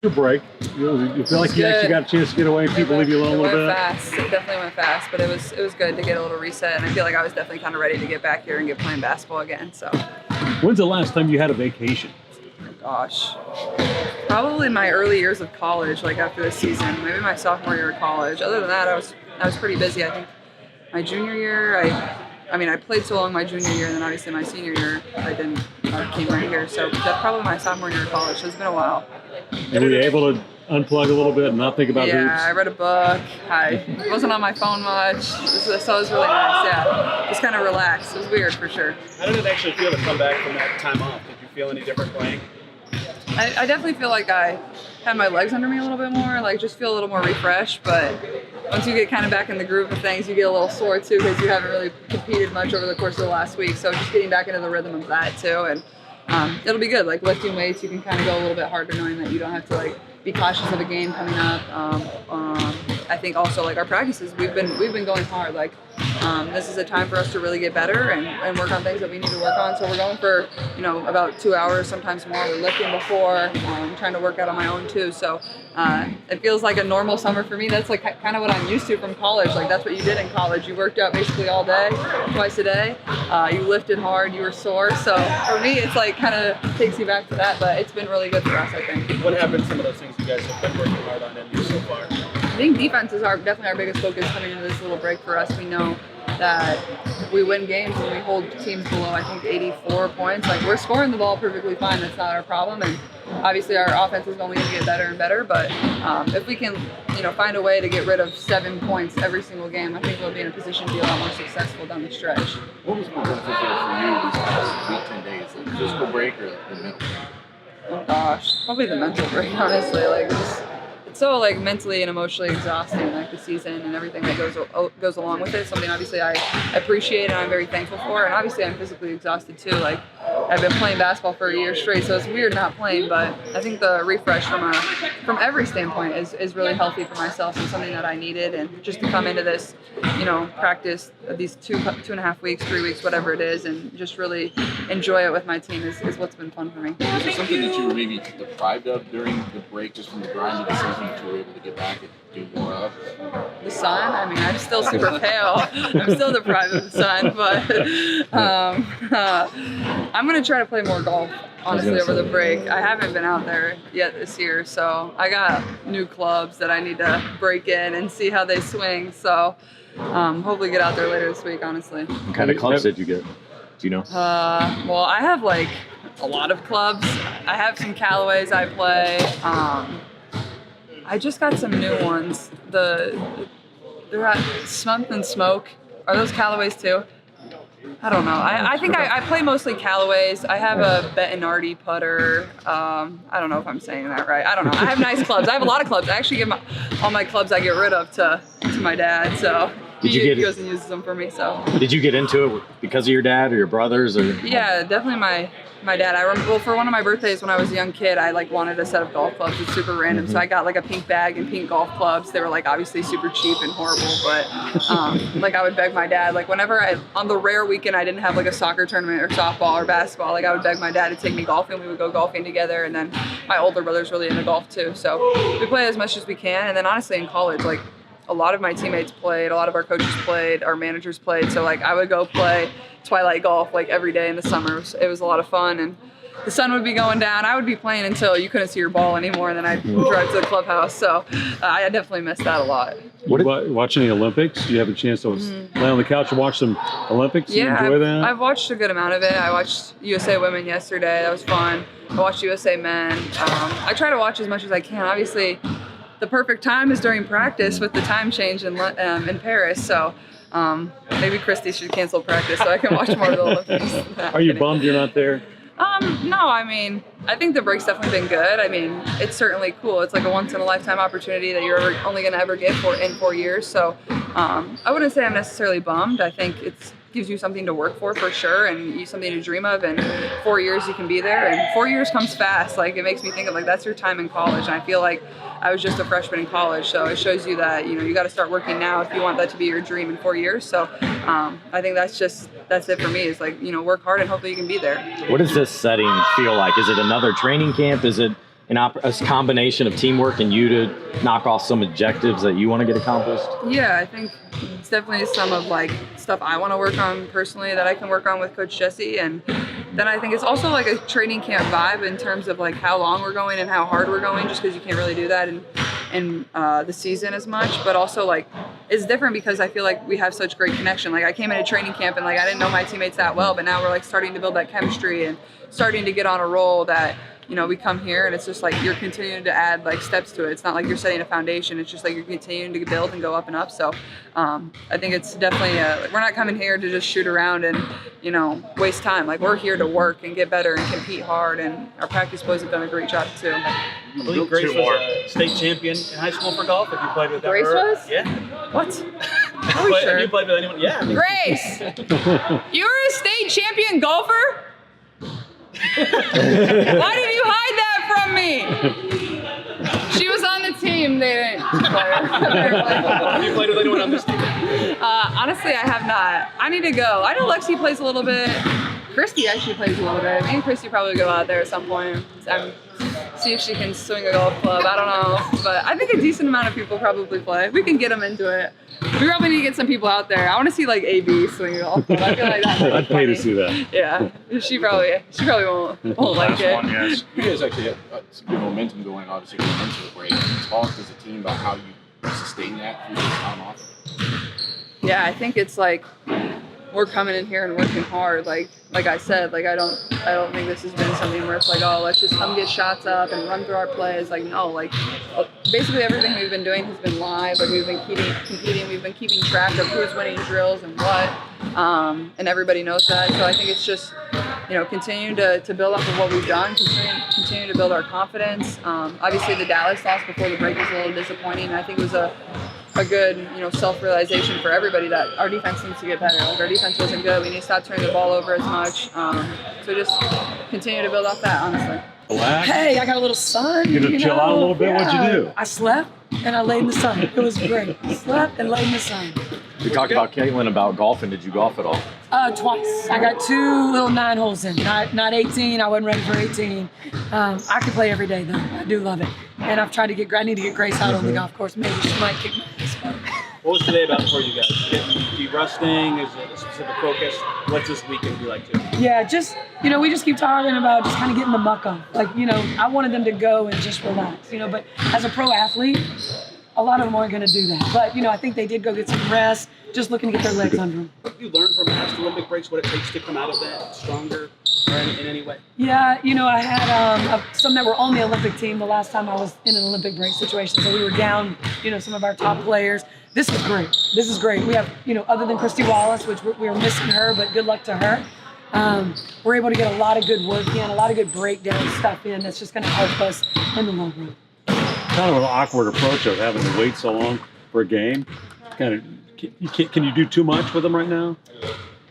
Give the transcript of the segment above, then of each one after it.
Your break. You feel like you actually got a chance to get away and people leave you alone a little bit? Fast. It definitely went fast, but it was good to get a little reset, and I feel like I was definitely kind of ready to get back here and get playing basketball again. So. When's the last time you had a vacation? Gosh, probably my early years of college, like after the season, maybe my sophomore year of college. Other than that, I was pretty busy. I think my junior year, I played so long my junior year, and then obviously my senior year, I came right here. So that's probably my sophomore year of college. So it's been a while. And were you able to unplug a little bit and not think about hoops? Yeah, I read a book. I wasn't on my phone much, so it was really nice. Yeah, just kind of relaxed. It was weird for sure. How did it actually feel to come back from that time off? Did you feel any different playing? I definitely feel like I had my legs under me a little bit more, like just feel a little more refreshed. But once you get kind of back in the groove of things, you get a little sore too because you haven't really competed much over the course of the last week. So just getting back into the rhythm of that too, and it'll be good. Like lifting weights, you can kind of go a little bit harder knowing that you don't have to like be cautious of a game coming up. I think also like our practices, we've been going hard. Like this is a time for us to really get better and work on things that we need to work on. So we're going for about 2 hours, sometimes more. We're lifting before, trying to work out on my own too. So it feels like a normal summer for me. That's like kind of what I'm used to from college. Like that's what you did in college. You worked out basically all day, twice a day. You lifted hard. You were sore. So for me, it's like kind of takes you back to that. But it's been really good for us, I think. What have been some of those things you guys have been working hard on and so far? I think defense is definitely our biggest focus coming into this little break for us. We know that we win games and we hold teams below, I think, 84 points. Like, we're scoring the ball perfectly fine. That's not our problem. And obviously our offense is only going to get better and better. But if we can, find a way to get rid of 7 points every single game, I think we'll be in a position to be a lot more successful down the stretch. What was more beneficial for you these past week, 10 days? Like the physical break or the mental? Oh, gosh. Probably the mental break, honestly. Like, it's so like mentally and emotionally exhausting, like the season and everything that goes along with it. Something obviously I appreciate and I'm very thankful for. And obviously I'm physically exhausted too. Like I've been playing basketball for a year straight, so it's weird not playing. But I think the refresh from every standpoint is really healthy for myself and something that I needed. And just to come into this, practice these 2.5 weeks, 3 weeks, whatever it is, and just really enjoy it with my team is what's been fun for me. Is there something that you were maybe deprived of during the break, just from the grind of the season, that you were able to get back and do more of? The sun. I mean, I'm still super pale. I'm still deprived of the sun, but I'm gonna try to play more golf. Honestly, over the break, I haven't been out there yet this year, so I got new clubs that I need to break in and see how they swing. So hopefully get out there later this week. Honestly. What kind of clubs did you get? Do you know? Well, I have like a lot of clubs. I have some Callaways I play. I just got some new ones. They're at Smump and Smoke. Are those Callaways too? I don't know. I think I play mostly Callaways. I have a Bettinardi putter. I don't know if I'm saying that right. I don't know. I have nice clubs. I have a lot of clubs. I actually give all my clubs I get rid of to my dad. So he goes and uses them for me. So did you get into it because of your dad or your brothers? Or yeah, definitely my dad. I remember, well, for one of my birthdays when I was a young kid, I like wanted a set of golf clubs. It's super random. Mm-hmm. So I got like a pink bag and pink golf clubs. They were like obviously super cheap and horrible, but like I would beg my dad, like whenever on the rare weekend I didn't have like a soccer tournament or softball or basketball, like I would beg my dad to take me golfing. We would go golfing together, and then my older brother's really into golf too. So we play as much as we can. And then honestly in college, like a lot of my teammates played, a lot of our coaches played, our managers played. So like I would go play twilight golf like every day in the summer. It was a lot of fun, and the sun would be going down. I would be playing until you couldn't see your ball anymore, and then I'd drive to the clubhouse. So I definitely missed that a lot. Watching the Olympics? Do you have a chance to lay on the couch and watch some Olympics? Yeah, enjoy that? I've watched a good amount of it. I watched USA Women yesterday. That was fun. I watched USA Men. I try to watch as much as I can. Obviously, the perfect time is during practice with the time change in Paris. So maybe Christie should cancel practice so I can watch more of the Olympics. Are you bummed you're not there? No, I mean, I think the break's definitely been good. I mean, it's certainly cool. It's like a once-in-a-lifetime opportunity that you're only going to ever get in 4 years. So I wouldn't say I'm necessarily bummed. I think it gives you something to work for sure, and something to dream of. And 4 years you can be there, and 4 years comes fast. Like, it makes me think of, like, that's your time in college. And I feel like I was just a freshman in college, so it shows you that, you got to start working now if you want that to be your dream in 4 years. So I think that's it for me, is like, work hard and hopefully you can be there. What does this setting feel like? Is it another training camp? Is it a combination of teamwork and you to knock off some objectives that you want to get accomplished? Yeah, I think it's definitely some of like stuff I want to work on personally that I can work on with Coach Jesse, and then I think it's also like a training camp vibe in terms of like how long we're going and how hard we're going, just because you can't really do that in the season as much. But also like it's different because I feel like we have such great connection. Like I came into training camp and like I didn't know my teammates that well, but now we're like starting to build that chemistry and starting to get on a roll that, you know, we come here and it's just like you're continuing to add like steps to it. It's not like you're setting a foundation. It's just like you're continuing to build and go up and up. So I think it's definitely like we're not coming here to just shoot around and, you know, waste time. Like we're here to work and get better and compete hard. And our practice boys have done a great job too. I believe Grace was a state champion in high school for golf. If you played with Grace her. was? Yeah. What? Are we sure? Have you played with anyone? Yeah. Grace, you're a state champion golfer? Why did you hide that from me? She was on the team. They didn't. Have you played with anyone on this team? Honestly, I have not. I need to go. I know Lexi plays a little bit. Christie actually plays a little bit. Me and Christie probably go out there at some point. See if she can swing a golf club. I don't know. But I think a decent amount of people probably play. We can get them into it. We probably need to get some people out there. I want to see like AB swing a golf club. I feel like that. I'd pay to see that. Yeah, she probably won't like it. Yes. You guys actually have some good momentum going, obviously, going into the break. Talk as a team about how you sustain that through this time off. Yeah, I think it's like we're coming in here and working hard. Like I said, like I don't think this has been something where it's like, oh, let's just come get shots up and run through our plays. Like no, like basically everything we've been doing has been live. Like we've been competing, we've been keeping track of who's winning drills and what, and everybody knows that. So I think it's just, you know, continue to build off of what we've done, continue to build our confidence. Obviously the Dallas loss before the break was a little disappointing. I think it was a good, you know, self-realization for everybody that our defense needs to get better. Like our defense wasn't good. We need to stop turning the ball over as much. So just continue to build off that, honestly. Relax. Hey, I got a little sun. You gonna chill out a little bit? What'd you do? I slept and I laid in the sun. It was great. Slept and laid in the sun. We talked about Caitlin about golfing. Did you golf at all? Twice. I got 2 little 9 holes in. Not 18. I wasn't ready for 18. I could play every day though. I do love it. And I've tried to get. I need to get Grace out on the golf course. Maybe she might kick my ass. What was today about for you guys? De-rusting? Is it a specific focus? What's this weekend be like too? Yeah, just, you know, we just keep talking about just kind of getting the muck on. Like, you know, I wanted them to go and just relax, you know, but as a pro athlete, a lot of them aren't going to do that. But, you know, I think they did go get some rest, just looking to get their legs under them. Have you learned from past Olympic breaks what it takes to come out of that stronger or in any way? Yeah, you know, I had some that were on the Olympic team the last time I was in an Olympic break situation. So we were down, you know, some of our top players. This is great. This is great. We have, you know, other than Christie Wallace, which we were missing her, but good luck to her. We're able to get a lot of good work in, a lot of good breakdown stuff in that's just going to help us in the long run. Kind of an awkward approach of having to wait so long for a game. Kind of, can you do too much with them right now?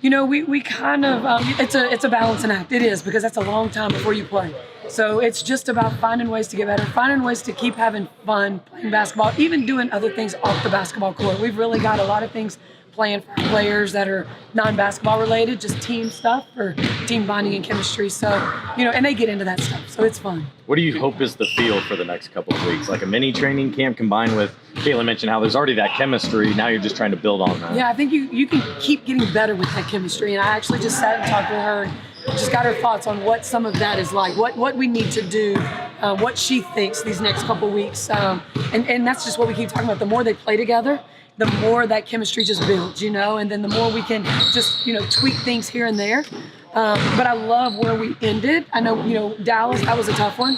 You know, we kind of, it's a balancing act. It is, because that's a long time before you play. So it's just about finding ways to get better, finding ways to keep having fun playing basketball, even doing other things off the basketball court. We've really got a lot of things planned for players that are non-basketball related, just team stuff or team bonding and chemistry. So, you know, and they get into that stuff. So it's fun. What do you hope is the feel for the next couple of weeks? Like a mini training camp combined with, Caitlin mentioned how there's already that chemistry. Now you're just trying to build on that. Yeah, I think you can keep getting better with that chemistry. And I actually just sat and talked with her and just got her thoughts on what some of that is like, what we need to do, what she thinks these next couple weeks. And that's just what we keep talking about. The more they play together, the more that chemistry just builds, you know, and then the more we can just, you know, tweak things here and there. But I love where we ended. I know, you know, Dallas, that was a tough one.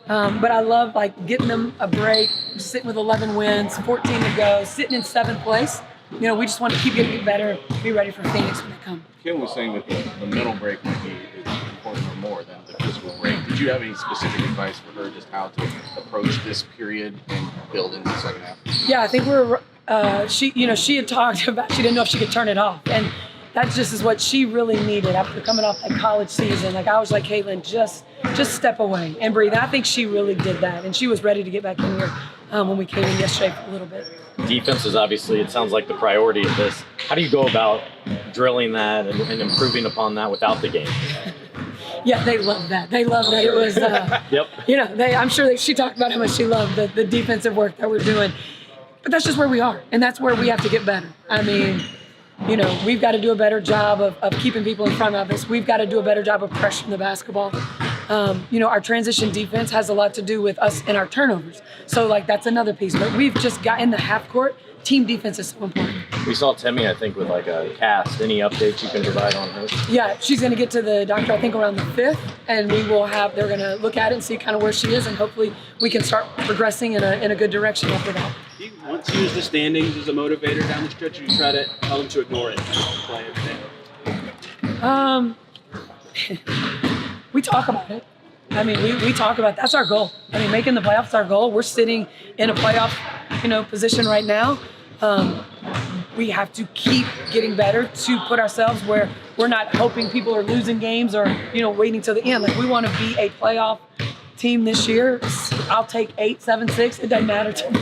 But I love like getting them a break, sitting with 11 wins, 14 to go, sitting in 7th place. You know, we just want to keep getting better, be ready for Phoenix when they come. Caitlin was saying that the mental break might be as important or more than the physical break. Did you have any specific advice for her just how to approach this period and build into the second half? Yeah, I think she had talked about, she didn't know if she could turn it off. And that just is what she really needed after coming off that college season. Like I was like, Caitlin, just step away and breathe. And I think she really did that. And she was ready to get back in here when we came in yesterday for a little bit. Defense is obviously, it sounds like the priority of this. How do you go about drilling that and improving upon that without the game? Yeah, they love that. They love that. It was, Yep. you know, I'm sure that she talked about how much she loved the defensive work that we're doing. But that's just where we are, and that's where we have to get better. I mean, you know, we've got to do a better job of keeping people in front of us. We've got to do a better job of pressuring the basketball. You know, our transition defense has a lot to do with us and our turnovers. So, like, that's another piece. But we've just got in the half court, team defense is so important. We saw Temmie, I think, with like a cast. Any updates you can provide on her? Yeah, she's going to get to the doctor, I think, around the 5th, and they're going to look at it and see kind of where she is, and hopefully we can start progressing in a good direction after that. Do you want to use the standings as a motivator down the stretch, or you try to tell them to ignore it and play every day? We talk about it. I mean, we talk about that's our goal. I mean, making the playoffs is our goal. We're sitting in a playoff, you know, position right now. We have to keep getting better to put ourselves where we're not hoping people are losing games or, you know, waiting till the end. Like, we want to be a playoff team this year. I'll take 8, 7, 6. It doesn't matter to me.